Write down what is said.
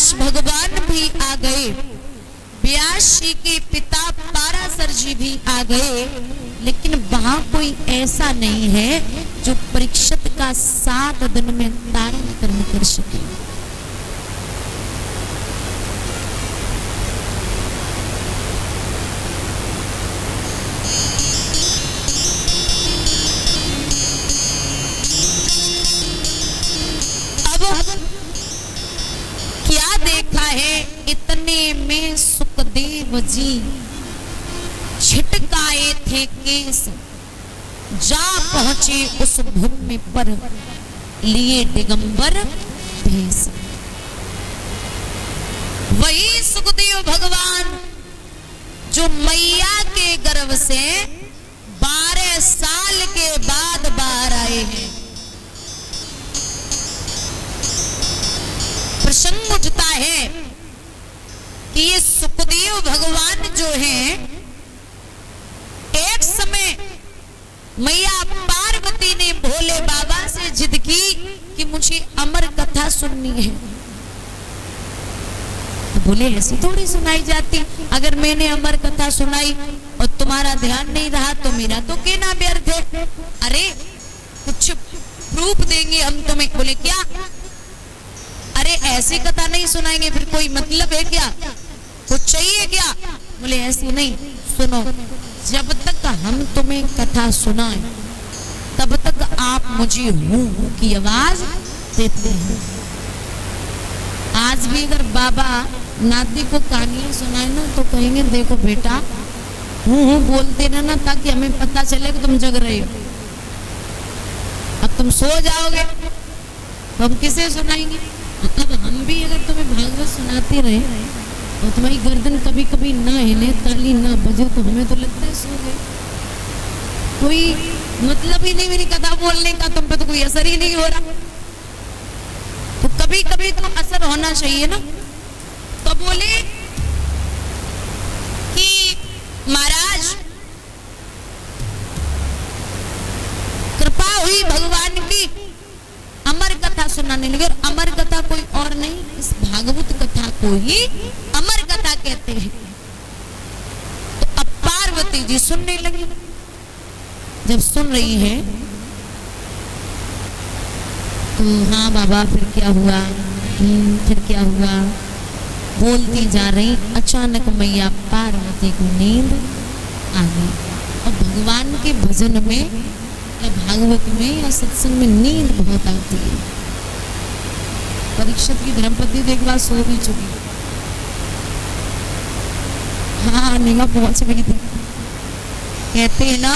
व्यास भगवान भी आ गए, व्यास जी के पिता पाराशर जी भी आ गए, लेकिन वहां कोई ऐसा नहीं है जो परीक्षित का 7 दिन में तारण कर सके। क्या देखा है इतने में सुखदेव जी छिटकाए थे केस, जा पहुंचे उस भूमि पर लिए दिगंबर भेष। वही सुखदेव भगवान जो मैया के गर्भ से 12 साल के बाद बाहर आए हैं। प्रसंग उठता है कि ये सुखदेव भगवान जो हैं, एक समय मैया पार्वती ने भोले बाबा से जिद की कि मुझे अमर कथा सुननी है। तो बोले ऐसी थोड़ी सुनाई जाती, अगर मैंने अमर कथा सुनाई और तुम्हारा ध्यान नहीं रहा तो मेरा तो कहना व्यर्थ है। अरे कुछ प्रूफ देंगे हम तुम्हें। बोले क्या? अरे ऐसी कथा नहीं सुनाएंगे, फिर कोई मतलब है क्या? कुछ चाहिए क्या? बोले ऐसी नहीं, सुनो, जब तक हम तुम्हें कथा सुनाएं तब तक आप मुझे हूँ की आवाज देते हैं। आज भी अगर बाबा नाती को कहानियां सुनाए ना तो कहेंगे देखो बेटा हूँ बोलते रहना ताकि हमें पता चले कि तुम जग रहे हो। अब तुम सो जाओगे तो हम किसे सुनाएंगे? अब हम भी अगर तुम्हें भागवत सुनाते रहे और तुम्हारी गर्दन कभी कभी ना हिले, ताली ना बजे तो हमें तो लगता है सो गए। कोई मतलब ही नहीं मेरी कथा बोलने का, तुम पे तो कोई असर ही नहीं हो रहा। तो कभी कभी तो असर होना चाहिए ना। तो बोले कि महाराज कृपा हुई भगवान की, अमर कथा सुनाने लगे। और अमर कथा कोई और नहीं, इस भागवत कथा को ही अमर कथा कहते हैं। तो अब पार्वती जी सुनने लगी। जब सुन रही है तो हाँ बाबा फिर क्या हुआ, फिर क्या हुआ, बोलती जा रही। अचानक मैया पार्वती को नींद आ गई। और भगवान के भजन में या भागवत में या सत्संग में नींद बहुत आती है। परीक्षित की धर्मपत्नी तो एक बार सो भी चुकी, हाँ निगाह पहुंच गई थी। कहते हैं ना